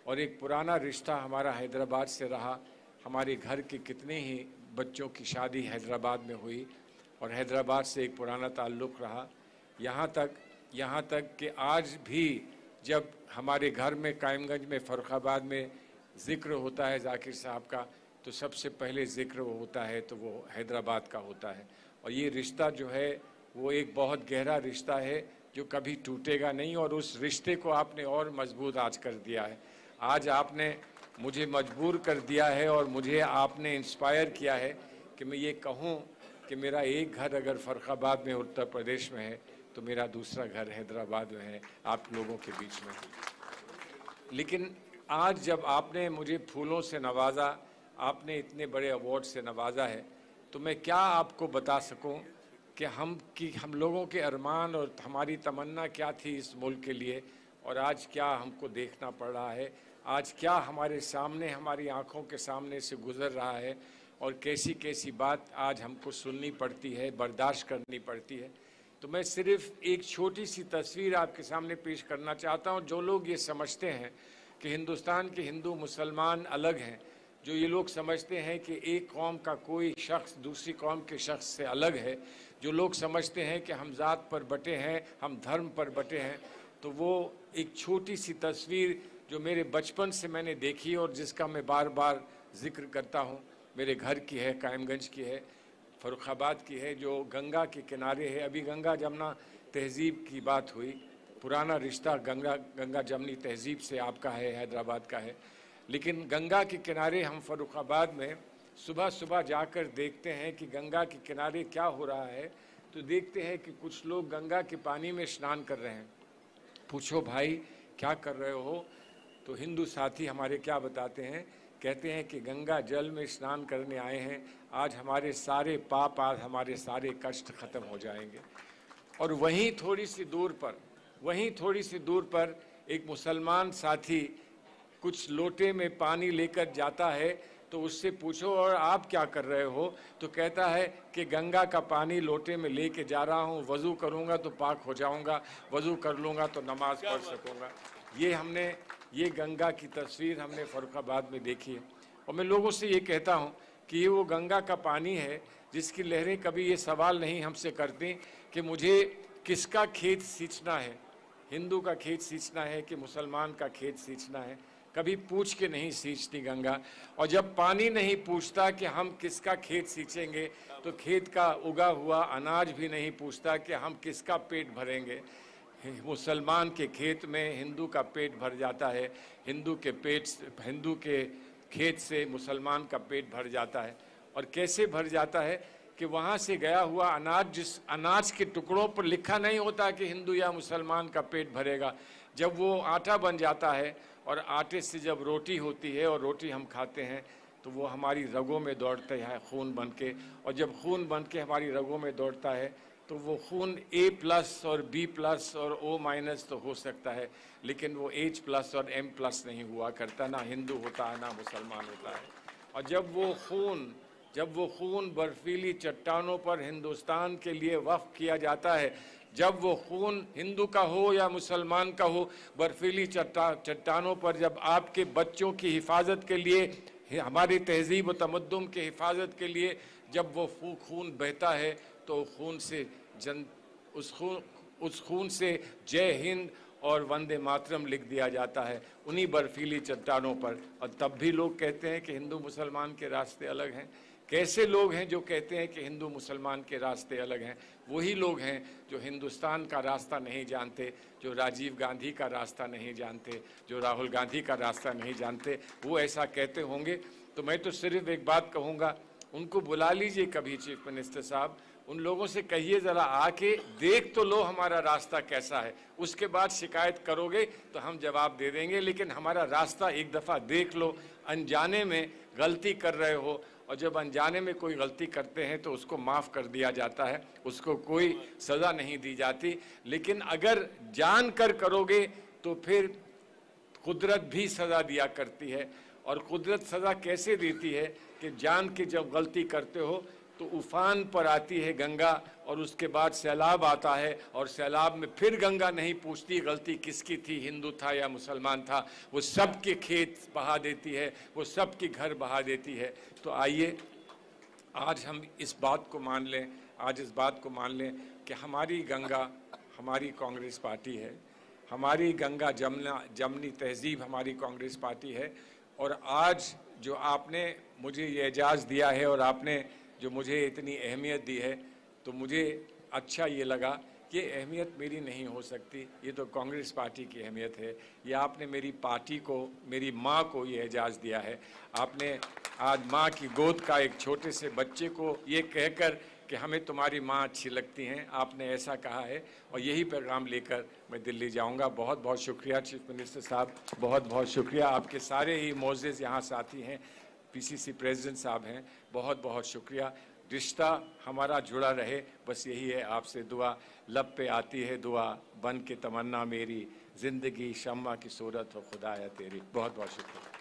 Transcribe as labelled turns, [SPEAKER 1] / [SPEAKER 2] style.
[SPEAKER 1] और एक पुराना रिश्ता हमारा हैदराबाद से रहा। हमारे घर के कितने ही बच्चों की शादी हैदराबाद में हुई और हैदराबाद से एक पुराना ताल्लुक़ रहा। यहाँ तक कि आज भी जब हमारे घर में कायमगंज में फ़र्रुखाबाद में ज़िक्र होता है ज़ाकिर साहब का, तो सबसे पहले ज़िक्र वो होता है तो वो हैदराबाद का होता है। और ये रिश्ता जो है वो एक बहुत गहरा रिश्ता है जो कभी टूटेगा नहीं, और उस रिश्ते को आपने और मजबूत आज कर दिया है। आज आपने मुझे मजबूर कर दिया है और मुझे आपने इंस्पायर किया है कि मैं ये कहूँ कि मेरा एक घर अगर फ़र्रुखाबाद में उत्तर प्रदेश में है तो मेरा दूसरा घर हैदराबाद में है, आप लोगों के बीच में। लेकिन आज जब आपने मुझे फूलों से नवाजा, आपने इतने बड़े अवार्ड से नवाजा है, तो मैं क्या आपको बता सकूं कि हम लोगों के अरमान और हमारी तमन्ना क्या थी इस मुल्क के लिए, और आज क्या हमको देखना पड़ रहा है, आज क्या हमारे सामने हमारी आंखों के सामने से गुजर रहा है, और कैसी कैसी बात आज हमको सुननी पड़ती है, बर्दाश्त करनी पड़ती है। तो मैं सिर्फ एक छोटी सी तस्वीर आपके सामने पेश करना चाहता हूँ। जो लोग ये समझते हैं कि हिंदुस्तान के हिंदू मुसलमान अलग हैं, जो ये लोग समझते हैं कि एक कौम का कोई शख्स दूसरी कौम के शख्स से अलग है, जो लोग समझते हैं कि हम ज़ात पर बटे हैं, हम धर्म पर बटे हैं, तो वो एक छोटी सी तस्वीर जो मेरे बचपन से मैंने देखी और जिसका मैं बार बार जिक्र करता हूँ, मेरे घर की है, कायमगंज की है, फ़र्रुखाबाद की है, जो गंगा के किनारे है। अभी गंगा जमुना तहज़ीब की बात हुई, पुराना रिश्ता गंगा जमनी तहज़ीब से आपका है, हैदराबाद का है। लेकिन गंगा के किनारे हम फ़र्रुखाबाद में सुबह सुबह जाकर देखते हैं कि गंगा के किनारे क्या हो रहा है, तो देखते हैं कि कुछ लोग गंगा के पानी में स्नान कर रहे हैं। पूछो भाई क्या कर रहे हो, तो हिंदू साथी हमारे क्या बताते हैं, कहते हैं कि गंगा जल में स्नान करने आए हैं, आज हमारे सारे पाप, आज हमारे सारे कष्ट ख़त्म हो जाएंगे। और वहीं थोड़ी सी दूर पर एक मुसलमान साथी कुछ लोटे में पानी लेकर जाता है, तो उससे पूछो और आप क्या कर रहे हो, तो कहता है कि गंगा का पानी लोटे में लेके जा रहा हूँ, वज़ू करूँगा तो पाक हो जाऊँगा, वज़ू कर लूँगा तो नमाज पढ़ सकूँगा। ये गंगा की तस्वीर हमने फ़र्रुखाबाद में देखी है। और मैं लोगों से ये कहता हूँ कि ये वो गंगा का पानी है जिसकी लहरें कभी ये सवाल नहीं हमसे करती कि मुझे किसका खेत सींचना है, हिंदू का खेत सींचना है कि मुसलमान का खेत सींचना है, कभी पूछ के नहीं सींचती गंगा। और जब पानी नहीं पूछता कि हम किसका खेत सींचेंगे, तो खेत का उगा हुआ अनाज भी नहीं पूछता कि हम किसका पेट भरेंगे। मुसलमान के खेत में हिंदू का पेट भर जाता है, हिंदू के खेत से मुसलमान का पेट भर जाता है। और कैसे भर जाता है कि वहाँ से गया हुआ अनाज, जिस अनाज के टुकड़ों पर लिखा नहीं होता कि हिंदू या मुसलमान का पेट भरेगा, जब वो आटा बन जाता है और आटे से जब रोटी होती है और रोटी हम खाते हैं, तो वो हमारी रगों में दौड़ता है खून बन के। और जब खून बन के हमारी रगों में दौड़ता है तो वो खून A+ और B+ और O- तो हो सकता है, लेकिन वो H+ और M+ नहीं हुआ करता, ना हिंदू होता है ना मुसलमान होता है। और जब वो खून बर्फीली चट्टानों पर हिंदुस्तान के लिए वक्फ किया जाता है, जब वो खून हिंदू का हो या मुसलमान का हो, बर्फीली चट्टानों पर जब आपके बच्चों की हिफाजत के लिए, हमारी तहजीब व तमद्दुन के हिफाजत के लिए जब वो खून बहता है, तो उस खून से जय हिंद और वंदे मातरम लिख दिया जाता है उन्हीं बर्फीली चट्टानों पर। और तब भी लोग कहते हैं कि हिंदू मुसलमान के रास्ते अलग हैं। कैसे लोग हैं जो कहते हैं कि हिंदू मुसलमान के रास्ते अलग हैं? वही लोग हैं जो हिंदुस्तान का रास्ता नहीं जानते, जो राजीव गांधी का रास्ता नहीं जानते, जो राहुल गांधी का रास्ता नहीं जानते। वो ऐसा कहते होंगे तो मैं तो सिर्फ एक बात कहूँगा, उनको बुला लीजिए कभी चीफ मिनिस्टर साहब, उन लोगों से कहिए ज़रा आके देख तो लो हमारा रास्ता कैसा है, उसके बाद शिकायत करोगे तो हम जवाब दे देंगे, लेकिन हमारा रास्ता एक दफ़ा देख लो। अनजाने में गलती कर रहे हो, और जब अनजाने में कोई गलती करते हैं तो उसको माफ़ कर दिया जाता है, उसको कोई सज़ा नहीं दी जाती। लेकिन अगर जान कर करोगे तो फिर कुदरत भी सज़ा दिया करती है। और कुदरत सज़ा कैसे देती है कि जान के जब गलती करते हो तो उफान पर आती है गंगा और उसके बाद सैलाब आता है और सैलाब में फिर गंगा नहीं पूछती गलती किसकी थी, हिंदू था या मुसलमान था, वो सबके खेत बहा देती है, वो सबके घर बहा देती है। तो आइए आज हम इस बात को मान लें, आज इस बात को मान लें कि हमारी गंगा हमारी कांग्रेस पार्टी है, हमारी गंगा जमनी तहजीब हमारी कांग्रेस पार्टी है। और आज जो आपने मुझे ये एजाज़ दिया है और आपने जो मुझे इतनी अहमियत दी है, तो मुझे अच्छा ये लगा कि अहमियत मेरी नहीं हो सकती, ये तो कांग्रेस पार्टी की अहमियत है। ये आपने मेरी पार्टी को, मेरी माँ को ये एजाज़ दिया है। आपने आज माँ की गोद का एक छोटे से बच्चे को ये कहकर कि हमें तुम्हारी माँ अच्छी लगती हैं, आपने ऐसा कहा है और यही पैगाम लेकर मैं दिल्ली जाऊंगा। बहुत बहुत शुक्रिया चीफ मिनिस्टर साहब, बहुत बहुत शुक्रिया। आपके सारे ही मोअज़्ज़िज़ यहाँ साथी हैं, पीसीसी प्रेसिडेंट साहब हैं, बहुत बहुत शुक्रिया। रिश्ता हमारा जुड़ा रहे, बस यही है आपसे दुआ। लब पे आती है दुआ बन के तमन्ना मेरी, ज़िंदगी शम्मा की सूरत हो खुदाया तेरी। बहुत बहुत शुक्रिया।